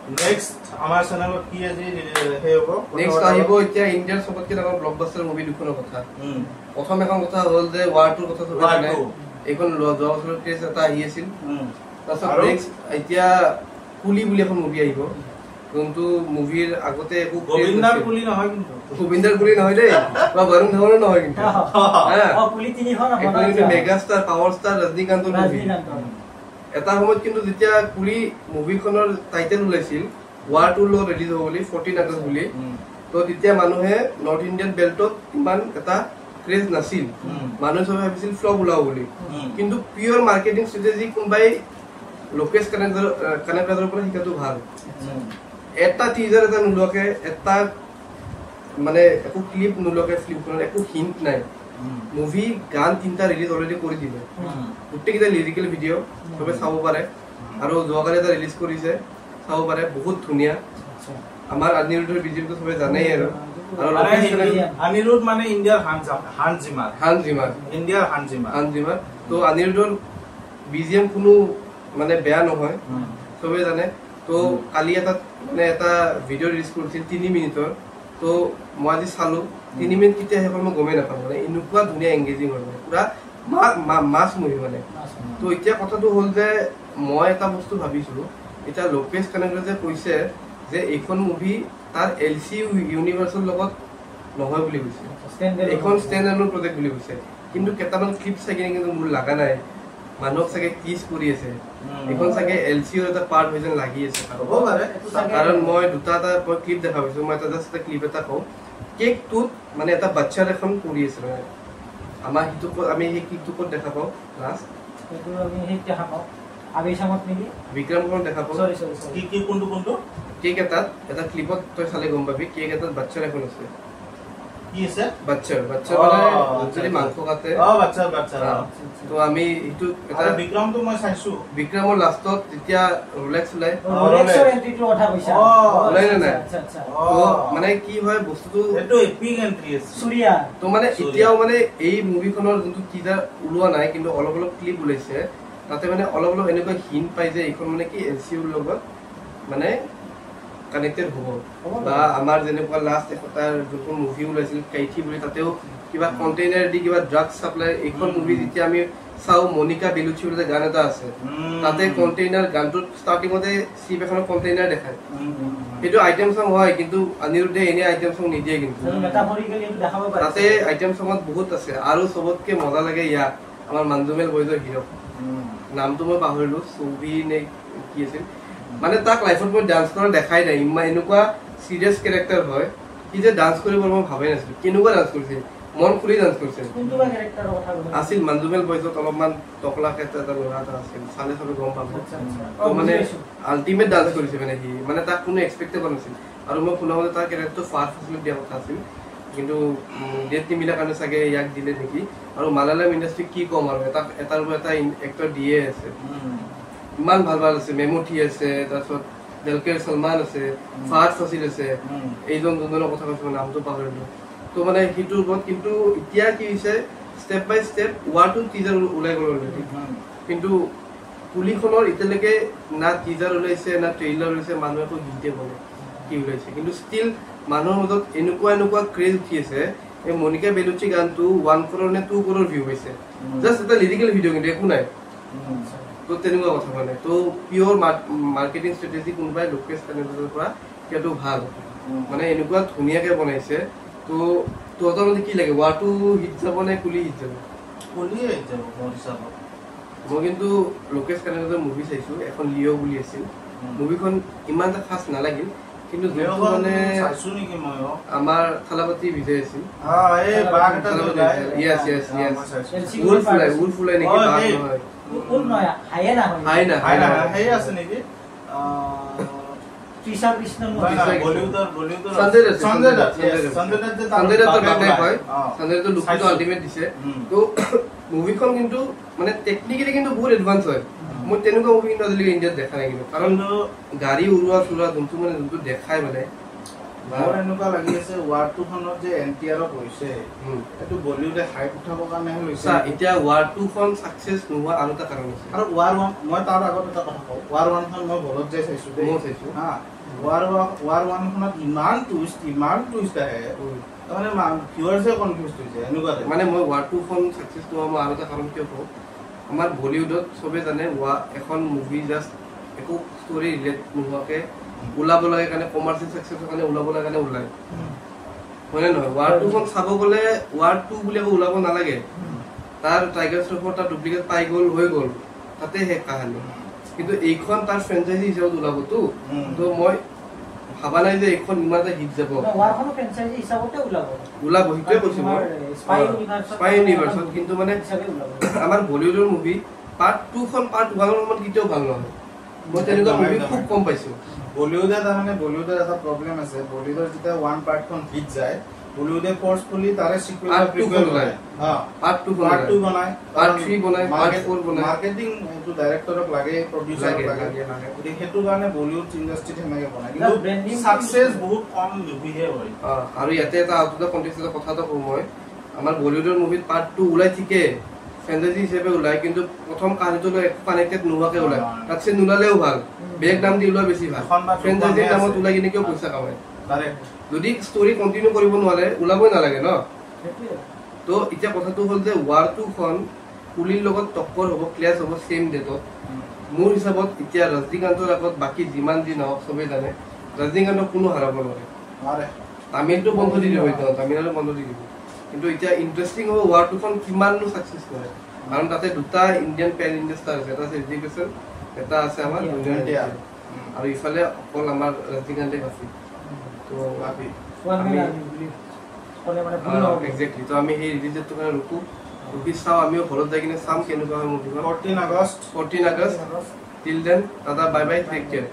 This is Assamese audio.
নেক্সট আমাৰ চেনেলত কি আজি হে হ'ব নেক্সট আহিব এতিয়া ইণ্ডিয়াৰ সবতকে ডাঙৰ ব্লকবাস্টাৰ মুভি দুখনৰ কথা প্ৰথম এখন কথা হ'ল যে ৱাৰ 2 কথা সবে জানে এইখন যোৱা বছৰৰ কেছ এটা আহি আছিল তাৰপিছত নেক্সট এতিয়া কুলি বুলি এখন মুভি আহিব কিন্তু মুভিৰ আগতে একো গোবিন্দাৰ কুলি নহয় কিন্তু গোবিন্দাৰ কুলি নহয় দেই বা বৰুণ ধাৱনৰ নহয় কিন্তু কুলি তিনিখন হ'ব কিন্তু মেগা ষ্টাৰ পাৱাৰ ষ্টাৰ ৰজনীকান্তৰ মুভি এটা সময়ত কিন্তু যেতিয়া কুলি মুভিখনৰ টাইটেল ওলাইছিল ৱাৰ 2 লগত ৰিলিজ হ'ব বুলি 14 আগষ্ট বুলি তো তেতিয়া মানুহে নৰ্থ ইণ্ডিয়ান বেল্টত ইমান এটা ক্ৰেজ নাছিল মানুহে সবে ভাবিছিল ফ্লপ ওলাব বুলি কিন্তু পিওৰ মাৰ্কেটিং ষ্ট্ৰেটেজি কোনবাই লোকেশ কানেক্টৰৰ পৰা শিকাটো ভাল এটা টিজাৰ এটা নোলোকে এটা মানে একো ক্লিপ নোলোকে ফিল্মখনৰ একো হিন্ট নাই মুভি গান তিনটা ৰিলিজ অলৰেডি কৰি দিলে গোটেইকেইটা লিৰিকেল ভিডিঅ' সবে চাব পাৰে আৰু যোৱাকালি এটা ৰিলিজ কৰিছে চাব পাৰে বহুত ধুনীয়া আমাৰ অনিৰুদ্ধৰ বিজিএমটো সবে জানেই আৰু অনিৰুদ্ধ মানে ইণ্ডিয়াৰ হানজিমাৰ ইণ্ডিয়াৰ হানজিমাৰ তো অনিৰুদ্ধৰ বিজিএম কোনো মানে বেয়া নহয় সবে জানে তো কালি এটা ভিডিঅ' ৰিলিজ কৰিছিল 3 মিনিটৰ তো মই আজি চালো 3 মিনিট কেতিয়া শেষ হ'ল মই গমেই নাপালো মানে এনেকুৱা ধুনীয়া এংগেজিং হয় মানে পুৰা মাছ মুভি মানে তো এতিয়া কথাটো হ'ল যে মই এটা বস্তু ভাবিছো এতিয়া লোকেশ কানেক্টৰ যে কৈছে যে এইখন মুভি তাৰ এলচিইউ ইউনিভাৰ্ছৰ লগত নহয় বুলি কৈছে এইখন ষ্টেণ্ড এলোন প্ৰজেক্ট বুলি কৈছে কিন্তু কেইটামান ক্লিপ চাই কিনে কিন্তু মোৰ লগা নাই মানুহক চাগে টিজ কৰি আছে এখন চাগে এলচিইউৰ এটা পাৰ্ট হৈ যেন লাগি আছে কাৰণ মই দুটা ক্লিপ দেখা পাইছো মই এটা জাষ্ট ক্লিপ এটা কওঁ কেকটোত মানে এটা বাচ্চাৰ এখন কৰি আছে মানে আমাৰ হিটো আমি সেই ক্লিপটোত দেখা পাওঁ লাষ্ট এইটো আমি সেই দেখা পাওঁ আবেশামত নেকি বিক্ৰমখন দেখা পাওঁ সৰি কি কোনটো কেক এটা ক্লিপত তই চালে গম পাবি কেক এটাত বাচ্চাৰ এখন আছে কি আছে বাচ্চা মানে যদি মাংস কাটে বাচ্চা তো আমি ইটো এটা বিক্ৰমটো মই চাইছো বিক্ৰমৰ লাষ্টত যেতিয়া ৰোলেক্স ওলাই ৰোলেক্সৰ এন্ট্ৰিটো কথা কৈছা ওলাই না আচ্ছা তো মানে কি হয় বস্তুটো এটো এপিক এন্ট্ৰি আছে সূৰ্যা তো মানে এতিয়াও মানে এই মুভিখনৰ যোনটো টিজাৰ ওলোৱা নাই কিন্তু অলপ অলপ ক্লিপ ওলাইছে তাতে মানে অলপ অলপ এনেকুৱা হিন্ট পাই যে এইখন মানে কি এলচিইউৰ লগত মানে কানেক্টেড হ'ব বা আমাৰ যেনেকুৱা লাষ্ট এটাৰ যোনখন মুভি ওলাইছিল কাইঠি বুলি তাতেও কিবা কণ্টেইনাৰ দি কিবা ড্ৰাগছ চাপ্লাই এইখন মুভি যেতিয়া আমি চাওঁ মনিকা বেলুচি বুলি গান এটা আছে তাতে কণ্টেইনাৰ গানটোত ষ্টাৰ্টিঙতে চিপ এখনৰ কণ্টেইনাৰ দেখায় সেইটো আইটেম চং হয় কিন্তু অনিৰুদ্ধে এনে আইটেম চং নিদিয়ে কিন্তু তাতে আইটেম চঙত বহুত আছে আৰু চবতকে মজা লাগে ইয়াক আমাৰ মঞ্জুমেল বয়জৰ হিৰ' নামটো মই পাহৰিলো চৌবি নে কি আছিল মানে তাক লাইফত মই ডান্স কৰা দেখাই নাই ইমান এনেকুৱা সিৰিয়াছ কেৰেক্টাৰ হয় কি যে ডান্স কৰিব মই ভাবেই নাছিলো কেনেকুৱা ডান্স কৰিছিল মন খুলি ডান্স কৰিছিল আছিল মঞ্জুমেল বয়জত অলপমান টকলাকে এটা ল'ৰা এটা আছিল চালে চবে গম পাব তো মানে আল্টিমেট ডান্স কৰিছে মানে সি মানে তাক কোনো এক্সপেক্টে কৰা নাছিল আৰু মই শুনামতে তাৰ কেৰেক্টাৰটো ফাৰ্ষ্ট ফেচিলিটি দিয়া কথা আছিল কিন্তু ডেট নিমিলাৰ কাৰণে চাগে ইয়াক দিলে নেকি আৰু মালায়ালাম ইণ্ডাষ্ট্ৰি কি ক'ম আৰু এটাৰ এটা এক্টৰ দিয়ে আছে ইমান ভাল আছে মেমুঠি আছে তাৰপিছত দেলকেৰ সলমান আছে ফাহাদ ফাছিল আছে এইজন যোনজনৰ কথা কৈছো নামটো পাহৰিলো তো মানে সেইটোৰ ওপৰত কিন্তু এতিয়া কি হৈছে ষ্টেপ বাই ষ্টেপ ৱাৰ 2 টিজাৰ ওলাই গ'ল অলৰেডি কিন্তু পুলিখনৰ এতিয়ালৈকে না টিজাৰ ওলাইছে না ট্ৰেইলাৰ ওলাইছে মানুহে একো হিণ্টে বলে কি ওলাইছে কিন্তু ষ্টিল মানুহৰ মাজত এনেকুৱা ক্ৰেজ উঠি আছে এই মনিকা বেলুচি গানটো 1 crore নে 2 crore ভিউ হৈছে জাষ্ট এটা লিৰিকেল ভিডিঅ' কিন্তু একো নাই তো তেনেকুৱা কথা মানে তো পিওৰ মাৰ্কেটিং ষ্ট্ৰেটেজি কোনোবাই লোকেশ কানেক্টৰৰ পৰা সেইটো ভাল মানে এনেকুৱা ধুনীয়াকে বনাইছে তো তহঁতৰ মানে কি লাগে ৱাৰ 2 হিট যাব নে কুলি হিট যাব মোৰ হিচাপত মই কিন্তু লোকেশ কানেক্টৰৰ মুভি চাইছো এখন লিঅ' বুলি আছিল মুভিখন ইমান এটা খাছ নালাগিল কিন্তু যোনটো মানে চাইছো নেকি মই আমাৰ থালাপতি বিজয় আছিল এই বাঘ এটা ইয়েস উলফ উলাই নেকি বাঘ নহয় কোন নয়া হাইনা হাই আছে নেকি ত্রিশা কৃষ্ণ বলিউডৰ সঞ্জয় দত্ত হয় সঞ্জয় দত্ত লুকটো আল্টিমেট দিছে তো মুভিখন কিন্তু মানে টেকনিক্যালি কিন্তু বহুত এডভান্স হয় মই তেনেকুৱা মুভি কিন্তু আজিলৈকে ইণ্ডিয়াত দেখা নাই কিন্তু কাৰণ গাড়ী উৰুৱা যোনটো দেখাই মানে মোৰ এনেকুৱা লাগি আছে ৱাৰ 2 খনত যে NTR কৈছে এটো বলিউডে হাইপ উঠাবৰ কাৰণে লৈছে এতিয়া ৱাৰ 2 খন সাকসেস নোহোৱা আৰু এটা কাৰণ আছে আৰু ৱাৰ 1 মই তাৰ আগত এটা কথা কওঁ ৱাৰ 1 খন মই বলত যাই চাইছো দেই মই চাইছো হা ৱাৰ 1 খনত ইমান টুইষ্ট আহে তাৰমানে ভিউৱাৰ্সে কনফিউজ হৈছে এনেকুৱা মানে মই ৱাৰ 2 খন সাকসেস নোহোৱা মই আৰু এটা কাৰণ কিয় কওঁ আমাৰ বলিউডত সবে জানে এখন মুভি জাস্ট একো ষ্টৰী ৰিলেট নোহোৱাকে ওলাব লাগে কাৰণে কমাৰ্চিয়েল সাকসেসৰ কাৰণে ওলাব লাগে কাৰণে ওলাই হয় নহয় ৱাৰ 2 খন চাব গলে ৱাৰ 2 বুলি ওলাব নালাগে তাৰ টাইগাৰ শ্ৰফৰ তাৰ ডুপ্লিকেট পাই গল হৈ গল তাতে হে কাহিনী কিন্তু এইখন তাৰ ফ্ৰেঞ্চাইজি হিচাপত ওলাবতো তো মই ভাবা নাই যে এইখন ইমান এটা হিট যাব ৱাৰখনো ফ্ৰেঞ্চাইজি হিচাপতে ওলাব হিটে কৈছো মই স্পাই ইউনিভাৰ্ছত কিন্তু মানে আমাৰ বলিউডৰ মুভি পাৰ্ট 2 খন পাৰ্ট 1 ৰ মত কিতেও ভাল নহয় মই তেনেকুৱা মুভি খুব কম পাইছো বলিউডে তাৰমানে বলিউডৰ এটা প্ৰবলেম আছে বলিউডৰ যেতিয়া 1 পাৰ্ট খন হিট যায় বলিউডে ফোৰ্সফুলি তাৰে সিকুৱেল প্ৰিকুৱেল বনায় পাৰ্ট 2 বনায় পাৰ্ট 3 বনায় পাৰ্ট 4 বনায় মাৰ্কেটিং এটো ডাইৰেক্টৰক লাগে প্ৰডিউচাৰক লাগে হেতু কাৰণে বলিউড ইন্ডাস্ট্ৰিত হেনেকে বনায় কিন্তু সাকসেস বহুত কম মুভিহে হয় আৰু ইয়াতে এটা আউট অফ দা কনটেক্সট কথাটো কম মই আমাৰ বলিউডৰ মুভিত পাৰ্ট 2 ওলাই ঠিকে ফ্যান্টাসি হিসেবে ওলাই কিন্তু প্ৰথম কাহিনীটো কানেক্টেড নোহোৱাকে ওলাই তাতছে নুলালেও ভাল বেক নাম দি ওলোৱা বেছি ভাল ফ্যান্টাসি নামত ওলাই কিনে কিয় পইচা কামায় ডাইৰেক্ট যদি ষ্টৰী কন্টিনিউ কৰিব নোৱাৰে ওলাবই নালাগে ন তো এতিয়া কথাটো হ'ল যে ৱাৰ 2 খন পুলিৰ লগত টক্কৰ হ'ব ক্লাছ হ'ব সেম ডেটত মোৰ হিচাপত এতিয়া ৰজনীকান্তৰ আগত বাকি যিমান দিন হওক সবে জানে ৰজনীকান্তক কোনো হাৰাব নোৱাৰে তামিলটো বন্ধ দি দিব তামিলনাডু বন্ধ দি দিব কিন্তু এতিয়া ইন্টাৰেষ্টিং হ'ব ৱাৰ 2 খন কিমাননো সাকসেস কৰে কাৰণ তাতে দুটা ইণ্ডিয়ান পেন ইণ্ডিয়া ষ্টাৰ আছে এটা আছে এডুকেশ্যন এটা আছে আমাৰ দুনিয়া আৰু ইফালে অকল আমাৰ ৰজনীকান্তে আছে তো আমি এক্স্যাক্টলি তো আমি এই ৰিলিজটো কাৰণে ৰখি চাও আমিও ঘৰত যাই কিনে চাম কেনেকুৱা হয় মুভিখন 14 আগষ্ট টিল দেন দাদা বাই বাই টেক কেয়াৰ